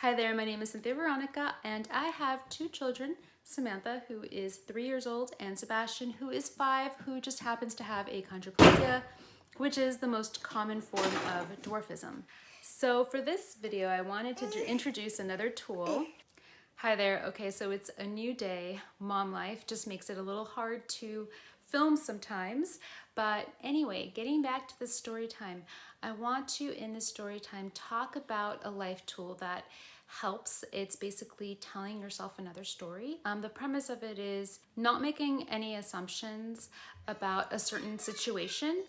Hi there, my name is Cynthia Veronica, and I have two children, Samantha, who is 3 years old, and Sebastian, who is 5, who just happens to have achondroplasia, which is the most common form of dwarfism. So for this video, I wanted to introduce another tool. Hi there. Okay, so it's a new day. Mom life just makes it a little hard to film sometimes. But anyway, getting back to the story time, I want to, in this story time, talk about a life tool that helps. It's basically telling yourself another story. The premise of it is not making any assumptions about a certain situation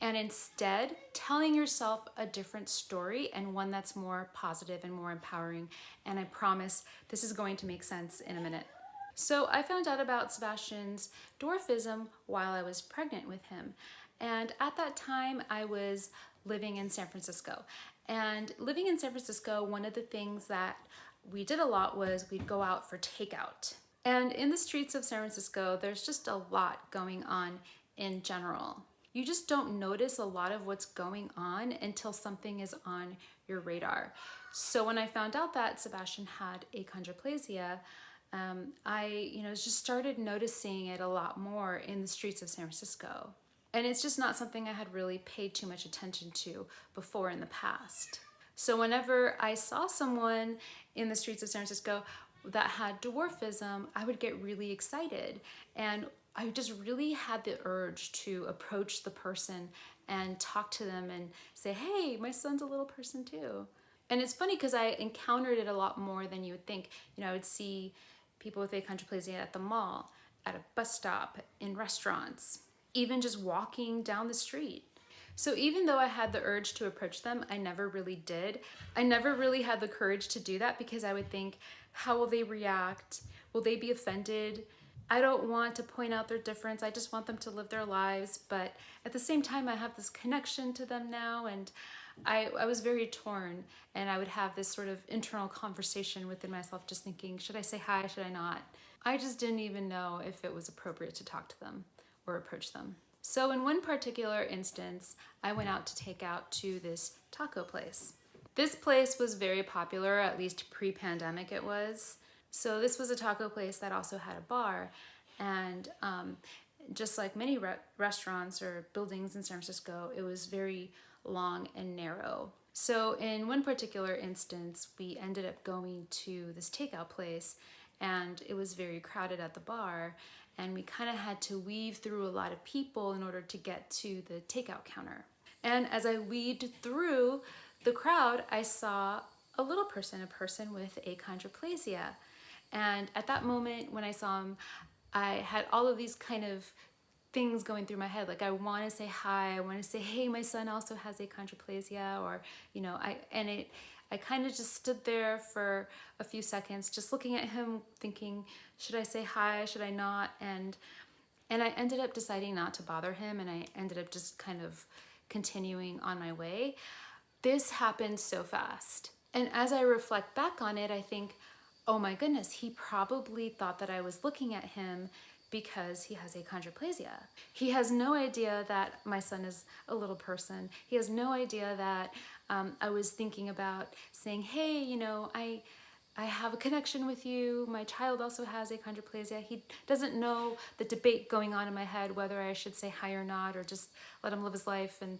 and instead telling yourself a different story and one that's more positive and more empowering. And I promise this is going to make sense in a minute. So I found out about Sebastian's dwarfism while I was pregnant with him. And at that time, I was living in San Francisco. And living in San Francisco, one of the things that we did a lot was we'd go out for takeout. And in the streets of San Francisco, there's just a lot going on in general. You just don't notice a lot of what's going on until something is on your radar. So when I found out that Sebastian had achondroplasia, I just started noticing it a lot more in the streets of San Francisco. And it's just not something I had really paid too much attention to before in the past. So whenever I saw someone in the streets of San Francisco that had dwarfism, I would get really excited. And I just really had the urge to approach the person and talk to them and say, hey, my son's a little person too. And it's funny because I encountered it a lot more than you would think. I would see people with achondroplasia at the mall, at a bus stop, in restaurants, even just walking down the street. So even though I had the urge to approach them, I never really did. I never really had the courage to do that because I would think, how will they react? Will they be offended? I don't want to point out their difference. I just want them to live their lives. But at the same time, I have this connection to them now, and I was very torn, and I would have this sort of internal conversation within myself just thinking, should I say hi, should I not? I just didn't even know if it was appropriate to talk to them or approach them. So in one particular instance, I went out to take out to this taco place. This place was very popular, at least pre-pandemic it was. So this was a taco place that also had a bar, and just like many restaurants or buildings in San Francisco, it was very long and narrow. So in one particular instance, we ended up going to this takeout place, and it was very crowded at the bar, and we kind of had to weave through a lot of people in order to get to the takeout counter. And as I weaved through the crowd, I saw a little person, a person with achondroplasia. And at that moment when I saw him, I had all of these kind of things going through my head. Like, I want to say hi, I want to say, hey, my son also has achondroplasia, or, I kind of just stood there for a few seconds, just looking at him, thinking, should I say hi, should I not? And I ended up deciding not to bother him, and I ended up just kind of continuing on my way. This happened so fast. And as I reflect back on it, I think, oh my goodness, he probably thought that I was looking at him because he has achondroplasia. He has no idea that my son is a little person. He has no idea that I was thinking about saying, hey, I have a connection with you. My child also has achondroplasia. He doesn't know the debate going on in my head, whether I should say hi or not, or just let him live his life, and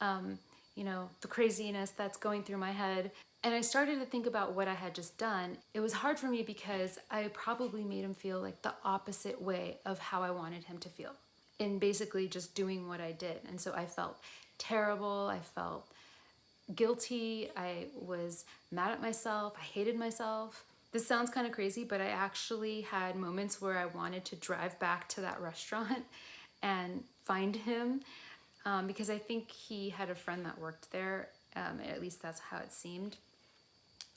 the craziness that's going through my head. And I started to think about what I had just done. It was hard for me because I probably made him feel like the opposite way of how I wanted him to feel, in basically just doing what I did. And so I felt terrible. I felt guilty. I was mad at myself. I hated myself. This sounds kind of crazy, but I actually had moments where I wanted to drive back to that restaurant and find him, because I think he had a friend that worked there. At least that's how it seemed,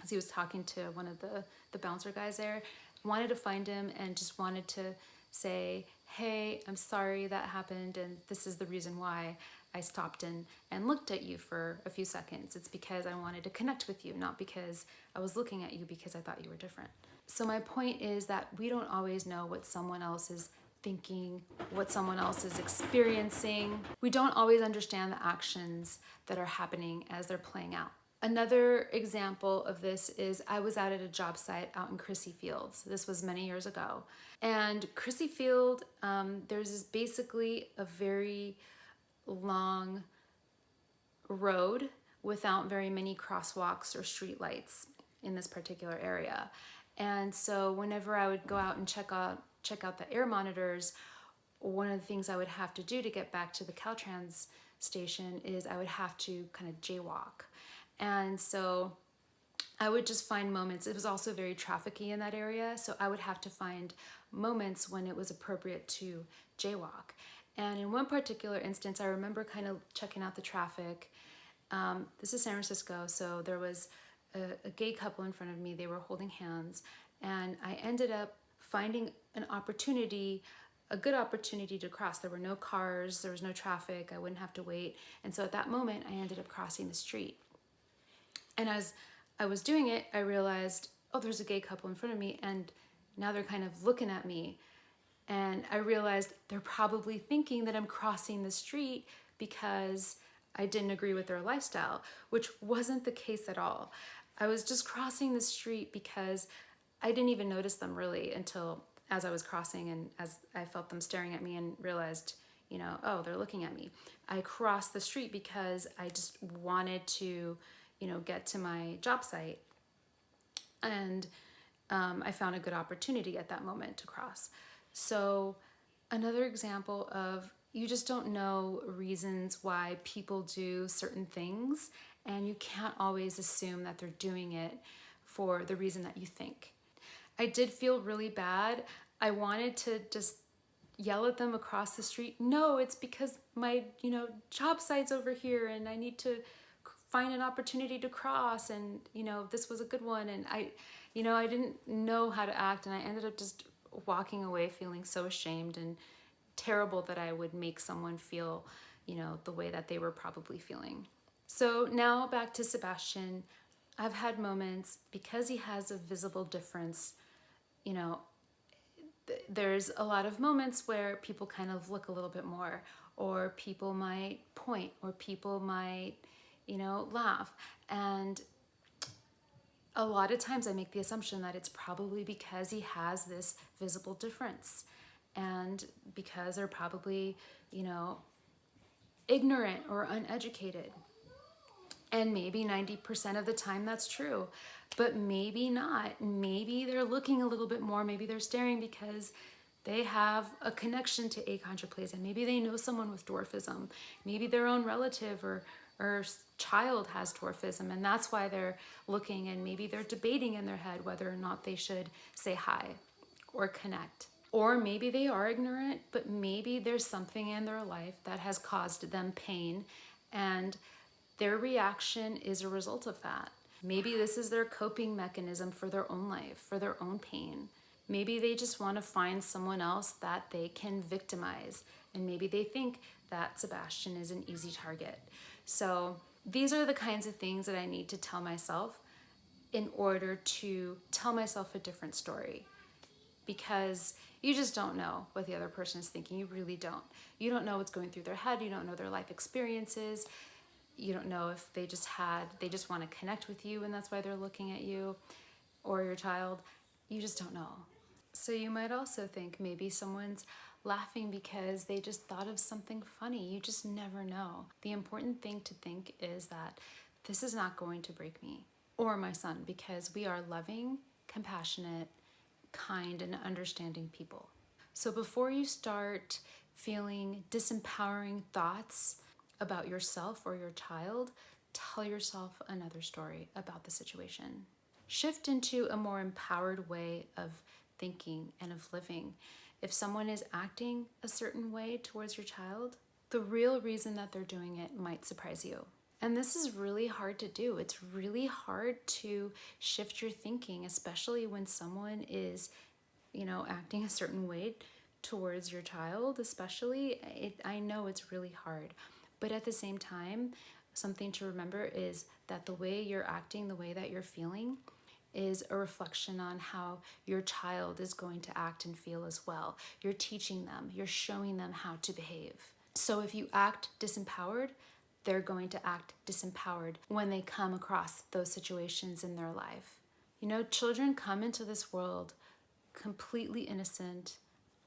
as he was talking to one of the bouncer guys there. Wanted to find him and just wanted to say, hey, I'm sorry that happened, and this is the reason why I stopped and looked at you for a few seconds. It's because I wanted to connect with you, not because I was looking at you because I thought you were different. So my point is that we don't always know what someone else is thinking, what someone else is experiencing. We don't always understand the actions that are happening as they're playing out. Another example of this is I was out at a job site out in Crissy Fields. This was many years ago. And Crissy Field, there's basically a very long road without very many crosswalks or street lights in this particular area. And so whenever I would go out and check out the air monitors, one of the things I would have to do to get back to the Caltrans station is I would have to kind of jaywalk. And so I would just find moments. It was also very trafficy in that area, so I would have to find moments when it was appropriate to jaywalk. And in one particular instance, I remember kind of checking out the traffic. This is San Francisco, so there was a gay couple in front of me. They were holding hands, and I ended up finding an opportunity, a good opportunity to cross. There were no cars, there was no traffic, I wouldn't have to wait. And so at that moment, I ended up crossing the street. And as I was doing it, I realized, oh, there's a gay couple in front of me, and now they're kind of looking at me. And I realized they're probably thinking that I'm crossing the street because I didn't agree with their lifestyle, which wasn't the case at all. I was just crossing the street because I didn't even notice them really until as I was crossing and as I felt them staring at me and realized, oh, they're looking at me. I crossed the street because I just wanted to, get to my job site. And I found a good opportunity at that moment to cross. So another example of you just don't know reasons why people do certain things, and you can't always assume that they're doing it for the reason that you think. I did feel really bad. I wanted to just yell at them across the street. No, it's because my, job site's over here and I need to find an opportunity to cross, and, this was a good one. And I didn't know how to act, and I ended up just walking away feeling so ashamed and terrible that I would make someone feel, the way that they were probably feeling. So now back to Sebastian. I've had moments because he has a visible difference, there's a lot of moments where people kind of look a little bit more, or people might point, or people might, laugh. And a lot of times I make the assumption that it's probably because he has this visible difference, and because they're probably, ignorant or uneducated. And maybe 90% of the time that's true, but maybe not. Maybe they're looking a little bit more. Maybe they're staring because they have a connection to achondroplasia. Maybe they know someone with dwarfism. Maybe their own relative or child has dwarfism, and that's why they're looking, and maybe they're debating in their head whether or not they should say hi or connect. Or maybe they are ignorant, but maybe there's something in their life that has caused them pain, and their reaction is a result of that. Maybe this is their coping mechanism for their own life, for their own pain. Maybe they just want to find someone else that they can victimize, and maybe they think that Sebastian is an easy target. So these are the kinds of things that I need to tell myself in order to tell myself a different story, because you just don't know what the other person is thinking. You really don't. You don't know what's going through their head. You don't know their life experiences. You don't know if they just want to connect with you and that's why they're looking at you or your child. You just don't know. So you might also think maybe someone's laughing because they just thought of something funny. You just never know. The important thing to think is that this is not going to break me or my son, because we are loving, compassionate, kind, and understanding people. So before you start feeling disempowering thoughts about yourself or your child, tell yourself another story about the situation. Shift into a more empowered way of thinking and of living. If someone is acting a certain way towards your child, the real reason that they're doing it might surprise you. And this is really hard to do. It's really hard to shift your thinking, especially when someone is, acting a certain way towards your child, especially. I know it's really hard. But at the same time, something to remember is that the way you're acting, the way that you're feeling, is a reflection on how your child is going to act and feel as well. You're teaching them, you're showing them how to behave. So if you act disempowered, they're going to act disempowered when they come across those situations in their life. You know, children come into this world completely innocent,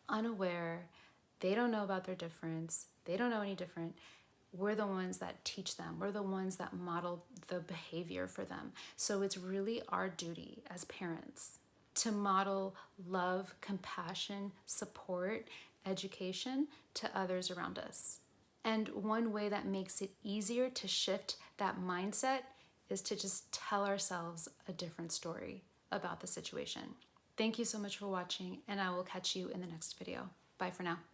unaware. They don't know about their difference. They don't know any different. We're the ones that teach them. We're the ones that model the behavior for them. So it's really our duty as parents to model love, compassion, support, education to others around us. And one way that makes it easier to shift that mindset is to just tell ourselves a different story about the situation. Thank you so much for watching, and I will catch you in the next video. Bye for now.